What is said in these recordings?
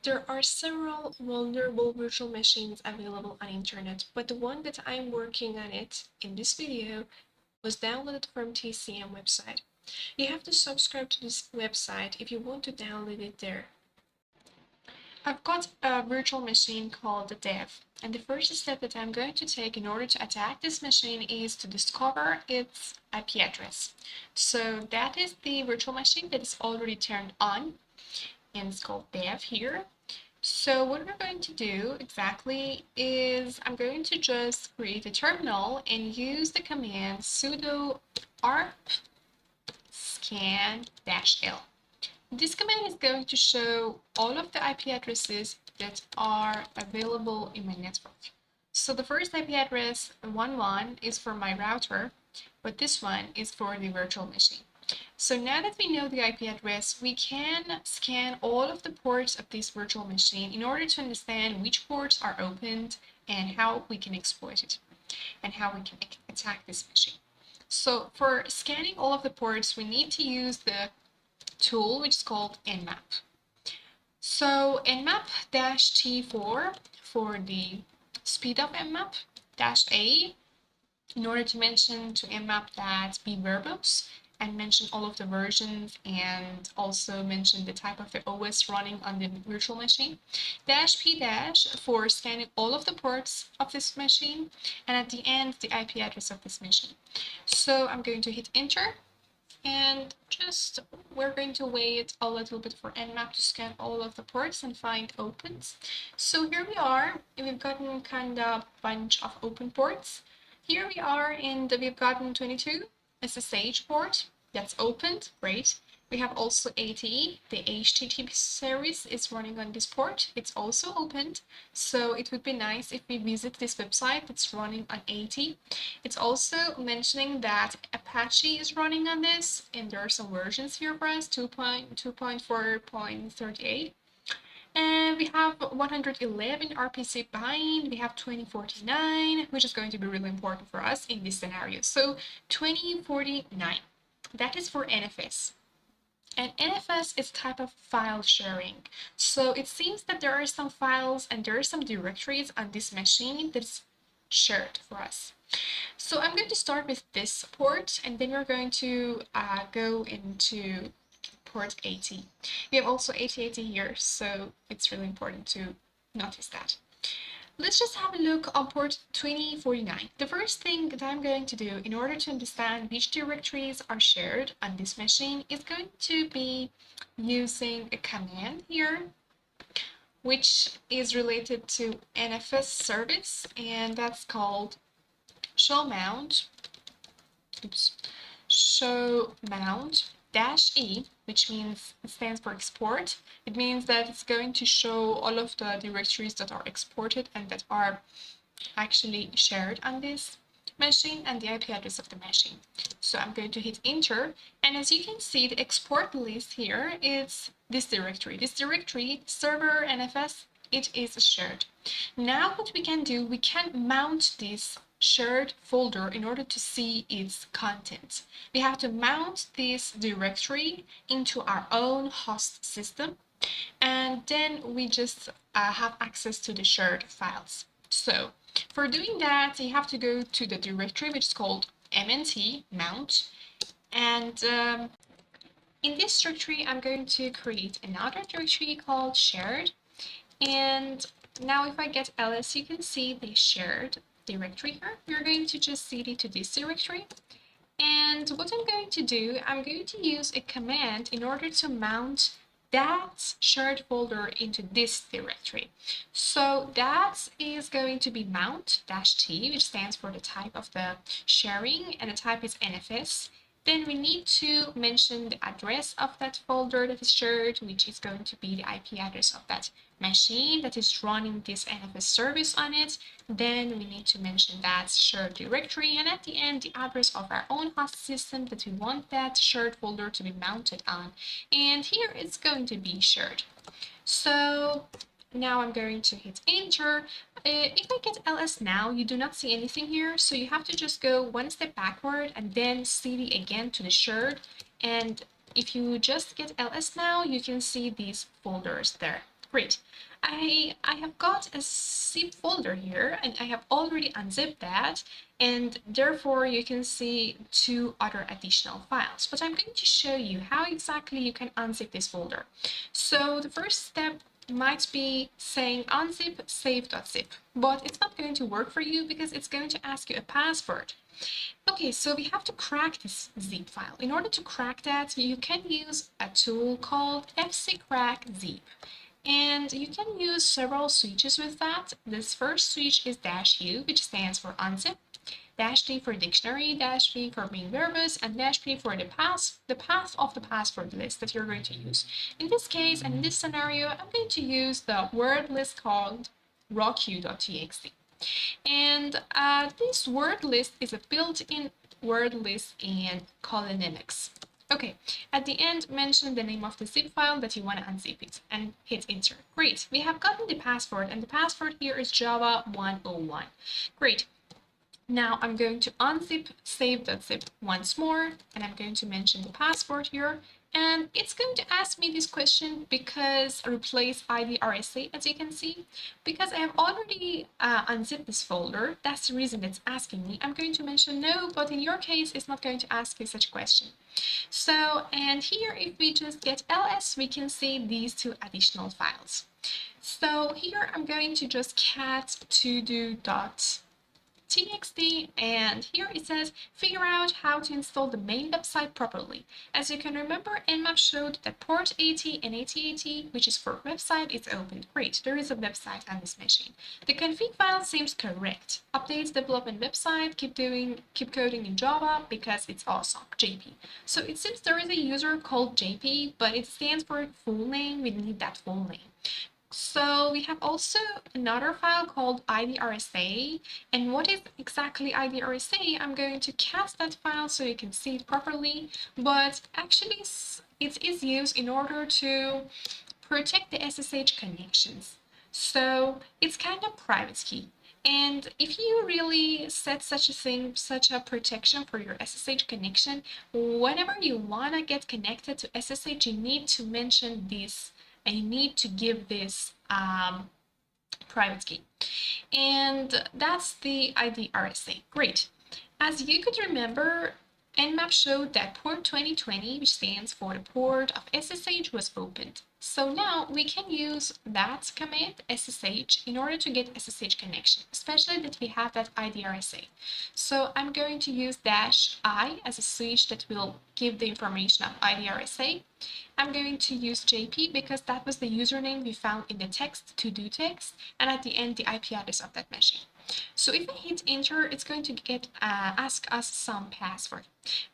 There are several vulnerable virtual machines available on internet, but the one that I'm working on it in this video was downloaded from TCM website. You have to subscribe to this website if you want to download it there. I've got a virtual machine called the dev, and the first step that I'm going to take in order to attack this machine is to discover its IP address. So that is the virtual machine that is already turned on, and it's called dev here. So what we're going to do exactly is I'm going to just create a terminal and use the command sudo arp scan-l. This command is going to show all of the IP addresses that are available in my network. So the first IP address, 11, is for my router, but this one is for the virtual machine. So now that we know the IP address, we can scan all of the ports of this virtual machine in order to understand which ports are opened and how we can exploit it and how we can attack this machine. So for scanning all of the ports, we need to use the tool which is called Nmap. So Nmap-T4 for the speed of Nmap, -A in order to mention to Nmap that be verbose and mention all of the versions and also mention the type of the OS running on the virtual machine. -P- for scanning all of the ports of this machine, and at the end the IP address of this machine. So I'm going to hit enter, and just we're going to wait a little bit for Nmap to scan all of the ports and find opens. So here we are, we've gotten kind of bunch of open ports. Here we are we've gotten 22 SSH port that's opened, great. We have also ATE, the HTTP service is running on this port. It's also opened, so it would be nice if we visit this website that's running on ATE. It's also mentioning that Apache is running on this, and there are some versions here for us, 2.4.38. And we have 111 RPC bind, we have 2049, which is going to be really important for us in this scenario. So 2049, that is for NFS. And NFS is a type of file sharing. So it seems that there are some files and there are some directories on this machine that's shared for us. So I'm going to start with this port, and then we're going to go into port 80. We have also 8080 here, so it's really important to notice that. Let's just have a look on port 2049. The first thing that I'm going to do in order to understand which directories are shared on this machine is going to be using a command here, which is related to NFS service, and that's called show mount -E, which means it stands for export. It means that it's going to show all of the directories that are exported and that are actually shared on this machine and the IP address of the machine. So I'm going to hit enter, and as you can see, the export list here is this directory. This directory, server NFS, it is shared. Now what we can do, we can mount this shared folder in order to see its content. We have to mount this directory into our own host system, and then we just have access to the shared files. So for doing that, you have to go to the directory which is called mnt mount, and in this directory I'm going to create another directory called shared. And now if I get ls, you can see the shared directory here. We're going to just cd to this directory, and what I'm going to do, I'm going to use a command in order to mount that shared folder into this directory. So that is going to be mount-t, which stands for the type of the sharing, and the type is NFS. Then we need to mention the address of that folder that is shared, which is going to be the IP address of that machine that is running this NFS service on it. Then we need to mention that shared directory, and at the end, the address of our own host system that we want that shared folder to be mounted on. And here it's going to be shared. So now I'm going to hit enter. If I get ls now, you do not see anything here, so you have to just go one step backward and then cd again to the shared. And if you just get ls now, you can see these folders there. Great. I have got a zip folder here and I have already unzipped that, and therefore you can see two other additional files. But I'm going to show you how exactly you can unzip this folder. So the first step might be saying unzip save.zip, but it's not going to work for you because it's going to ask you a password. Okay, so we have to crack this zip file. In order to crack that, you can use a tool called Fcrackzip. And you can use several switches with that. This first switch is -U, which stands for unzip, -D for dictionary, -V for being verbose, and -P for the path of the password list that you're going to use. In this case, and in this scenario, I'm going to use the word list called rawq.txt. And this word list is a built-in word list in Nmap. Okay, at the end, mention the name of the zip file that you want to unzip it and hit enter. Great, we have gotten the password, and the password here is Java 101. Great. Now I'm going to unzip save.zip once more, and I'm going to mention the password here. And it's going to ask me this question because replace IDRSA, as you can see, because I have already unzipped this folder. That's the reason it's asking me. I'm going to mention no, but in your case, it's not going to ask you such a question. So, and here, if we just get ls, we can see these two additional files. So here, I'm going to just cat todo.txt, and here it says figure out how to install the main website properly. As you can remember, Nmap showed that port 80 and 8080, which is for website, is opened. Great, there is a website on this machine. The config file seems correct. Updates development website, keep coding in Java because it's awesome. JP. So it seems there is a user called JP, but it stands for full name. We need that full name. So we have also another file called IDRSA, and what is exactly IDRSA? I'm going to cast that file so you can see it properly, but actually it is used in order to protect the SSH connections. So it's kind of private key. And if you really set such a thing, such a protection for your SSH connection, whenever you want to get connected to SSH, you need to mention this. And you need to give this private key. And that's the IDRSA. Great. As you could remember, Nmap showed that port 2020, which stands for the port of SSH, was opened. So now we can use that command SSH in order to get SSH connection, especially that we have that IDRSA. So I'm going to use -I as a switch that will give the information of IDRSA. I'm going to use JP because that was the username we found in the text to-do text, and at the end the IP address of that machine. So if I hit enter, it's going to ask us some password.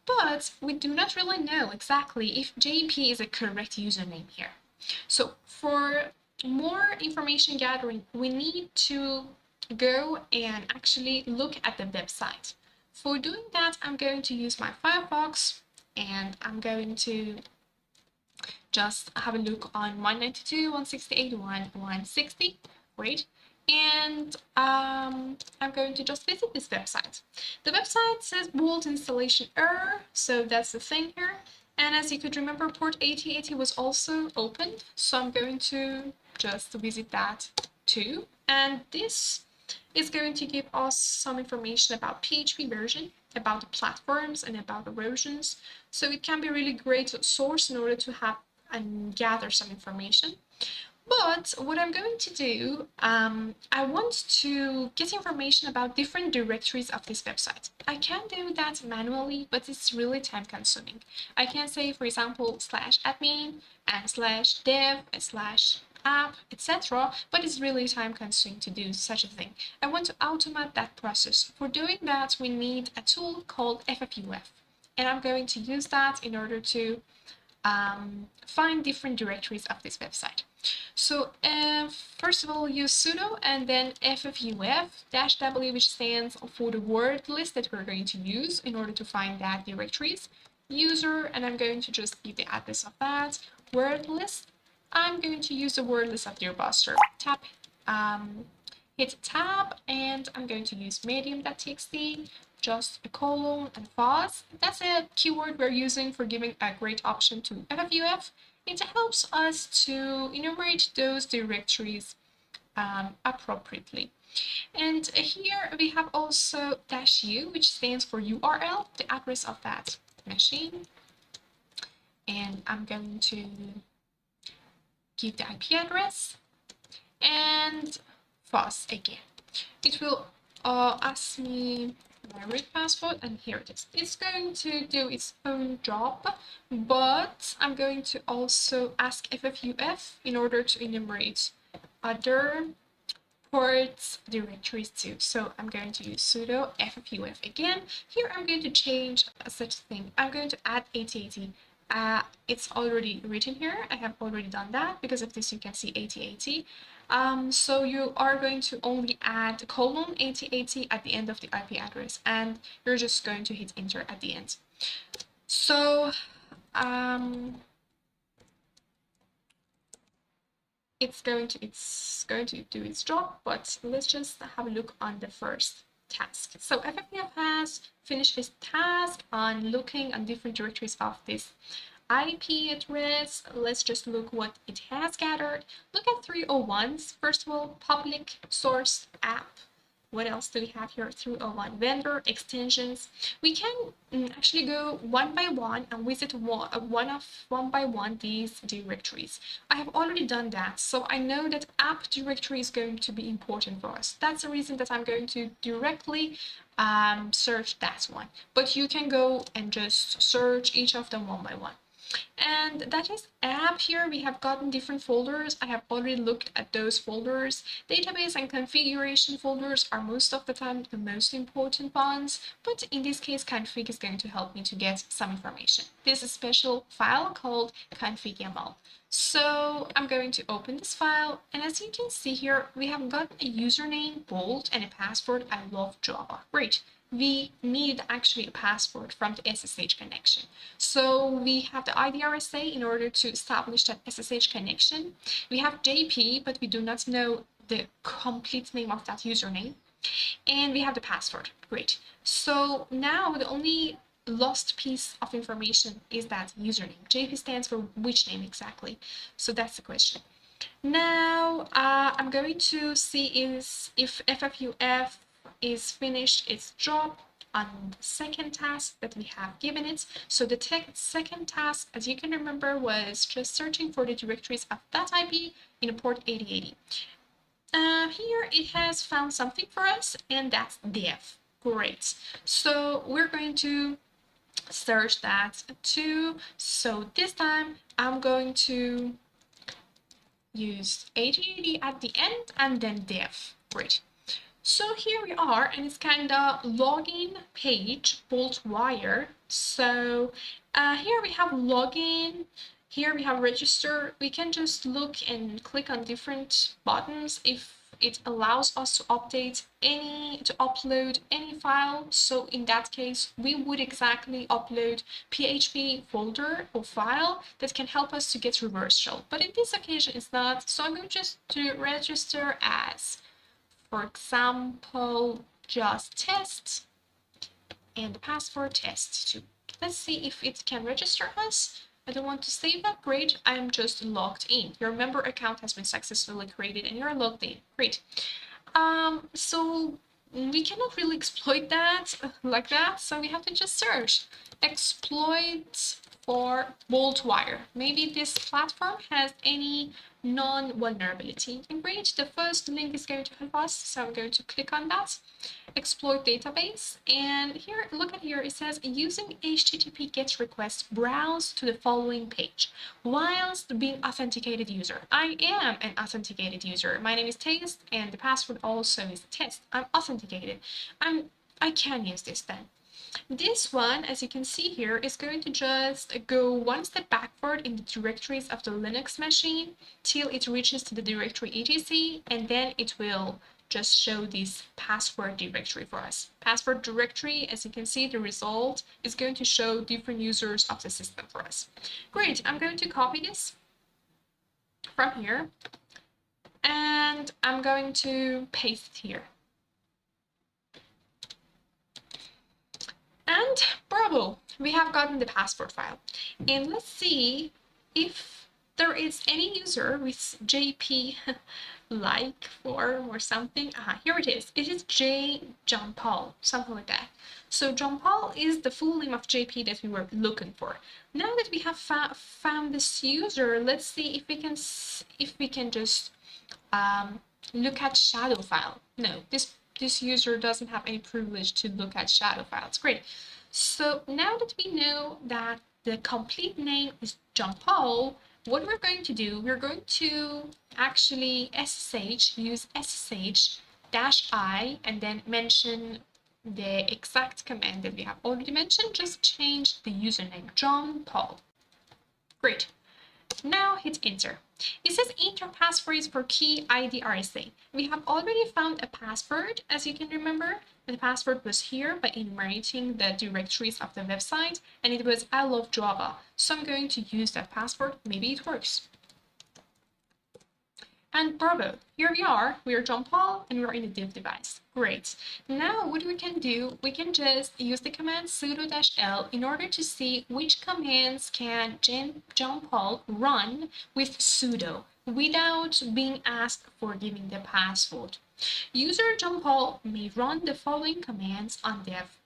But we do not really know exactly if JP is a correct username here. So for more information gathering, we need to go and actually look at the website. For doing that, I'm going to use my Firefox, and I'm going to just have a look on 192.168.1.160, great. And I'm going to just visit this website. The website says Bolt installation error, so that's the thing here. And as you could remember, port 8080 was also opened, so I'm going to just visit that too. And this is going to give us some information about PHP version, about the platforms, and about the versions. So it can be really great source in order to have and gather some information. But what I'm going to do, I want to get information about different directories of this website. I can do that manually, but it's really time consuming. I can say, for example, /admin and /dev and /app, etc. But it's really time consuming to do such a thing. I want to automate that process. For doing that, we need a tool called Ffuf. And I'm going to use that in order to find different directories of this website. So first of all, use sudo and then ffuf-w, which stands for the word list that we're going to use in order to find that directories. User, and I'm going to just give the address of that. Word list, I'm going to use the word list of your browser. Hit tab, and I'm going to use medium.txt, just a colon and pause. That's a keyword we're using for giving a great option to Ffuf. it helps us to enumerate those directories appropriately. And here we have also -u, which stands for URL, the address of that machine. And I'm going to give the IP address and Ffuf again. It will ask me my root password, and here it is. It's going to do its own job, but I'm going to also ask FFUF in order to enumerate other ports directories too. So I'm going to use sudo ffuf again. Here I'm going to change such thing. I'm going to add 8080. It's already written here. I have already done that. Because of this, you can see 8080. So you are going to only add :8080 at the end of the IP address, and you're just going to hit enter at the end. So it's going to do its job, but let's just have a look on the first task. So FFPF has finished its task on looking on different directories of this IP address. Let's just look what it has gathered. Look at 301s. First of all, public source app. What else do we have here? 301 vendor extensions. We can actually go one by one and visit one by one these directories. I have already done that, so I know that app directory is going to be important for us. That's the reason that I'm going to directly search that one. But you can go and just search each of them one by one. And that is app. Here we have gotten different folders. I have already looked at those folders. Database and configuration folders are most of the time the most important ones, but in this case config is going to help me to get some information. This is a special file called config.yaml. So I'm going to open this file, and as you can see here, we have got a username, Bolt, and a password, I love Java. Great. We need actually a password from the SSH connection. So we have the IDRSA in order to establish that SSH connection. We have JP, but we do not know the complete name of that username. And we have the password. Great. So now the only lost piece of information is that username. JP stands for which name exactly? So that's the question. Now I'm going to see if FFUF is finished its job on the second task that we have given it. So the second task, as you can remember, was just searching for the directories of that IP in a port 8080. Here it has found something for us, and that's dev. Great. So we're going to search that too. So this time I'm going to use 8080 at the end and then dev. Great. So here we are, and it's kind of login page, BoltWire. So here we have login, here we have register. We can just look and click on different buttons if it allows us to upload any file. So in that case, we would exactly upload PHP folder or file that can help us to get reverse shell. But in this occasion, it's not. So I'm going just to register as, for example, just test and the password test2. Let's see if it can register us. I don't want to save that. Great, I'm just logged in. Your member account has been successfully created and you're logged in. Great. So we cannot really exploit that like that, so we have to just search exploit for BoltWire. Maybe this platform has any non-vulnerability. And great, the first link is going to help us, so I'm going to click on that. Exploit database, and here, look at here, it says using HTTP GET request, browse to the following page whilst being authenticated user. I am an authenticated user. My name is Test, and the password also is Test. I'm authenticated. I can use this then. This one, as you can see here, is going to just go one step backward in the directories of the Linux machine till it reaches to the directory etc, and then it will just show this password directory for us. Password directory, as you can see, the result is going to show different users of the system for us. Great, I'm going to copy this from here, and I'm going to paste it here. And bravo, we have gotten the password file. And let's see if there is any user with JP like form or something. Here it is. It is Jeanpaul, something like that. So Jeanpaul is the full name of JP that we were looking for. Now that we have found this user, let's see if we can just look at shadow file. No, this user doesn't have any privilege to look at shadow files. Great. So now that we know that the complete name is Jeanpaul, what we're going to do, we're going to actually use SSH-I and then mention the exact command that we have already mentioned. Just change the username, Jeanpaul. Great. Now hit enter. It says enter passphrase for key ID RSA. We have already found a password, as you can remember. The password was here by enumerating the directories of the website, and it was I love Java. So I'm going to use that password. Maybe it works. And bravo, here we are Jeanpaul, and we're in a div device. Great. Now what we can do, we can just use the command sudo-l in order to see which commands can Jeanpaul run with sudo without being asked for giving the password. User Jeanpaul may run the following commands on dev.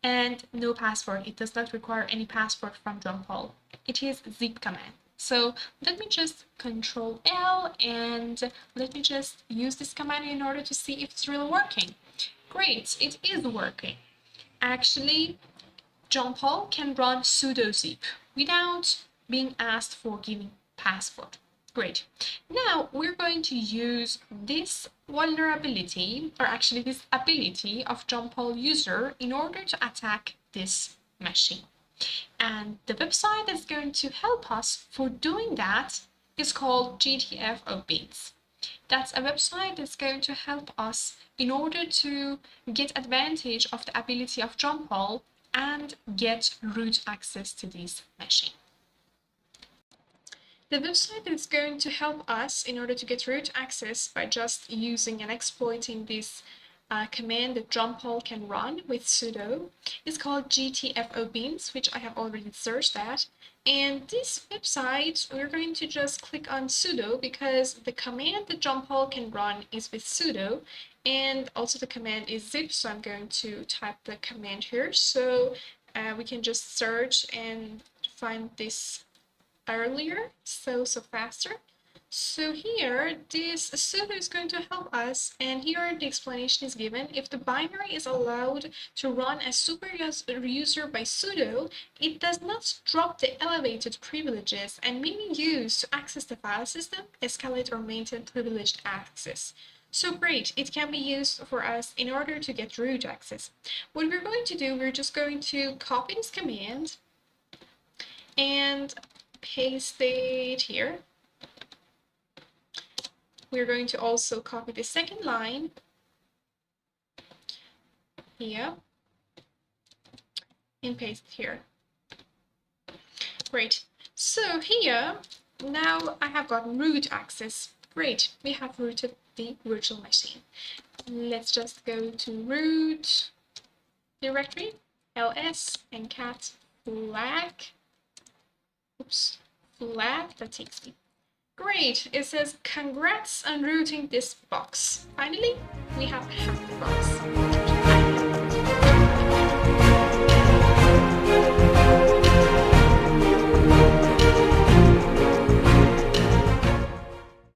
And no password. It does not require any password from Jeanpaul. It is zip command. So let me just Control L and let me just use this command in order to see if it's really working. Great, it is working. Actually, Jeanpaul can run sudo zip without being asked for giving password. Great. Now we're going to use this vulnerability, or actually this ability of Jeanpaul user in order to attack this machine. And the website that's going to help us for doing that is called GTFOBeans. That's a website that's going to help us in order to get advantage of the ability of Jeanpaul and get root access to this machine. The website that is going to help us in order to get root access by just using and exploiting this command that Jeanpaul can run with sudo is called GTFOBeans, which I have already searched at. And this website, we're going to just click on sudo because the command that Jeanpaul can run is with sudo, and also the command is zip, so I'm going to type the command here so we can just search and find this earlier, so faster. So here, this sudo is going to help us, and here the explanation is given. If the binary is allowed to run as super user by sudo, it does not drop the elevated privileges and may be used to access the file system, escalate or maintain privileged access. So great, it can be used for us in order to get root access. What we're going to do, we're just going to copy this command and paste it here. We're going to also copy the second line here and paste it here. Great. So here, now I have gotten root access. Great, we have rooted the virtual machine. Let's just go to root directory, ls, and cat flag. Oops, flag.txt. Great, it says congrats on rooting this box. Finally, we have hacked the box.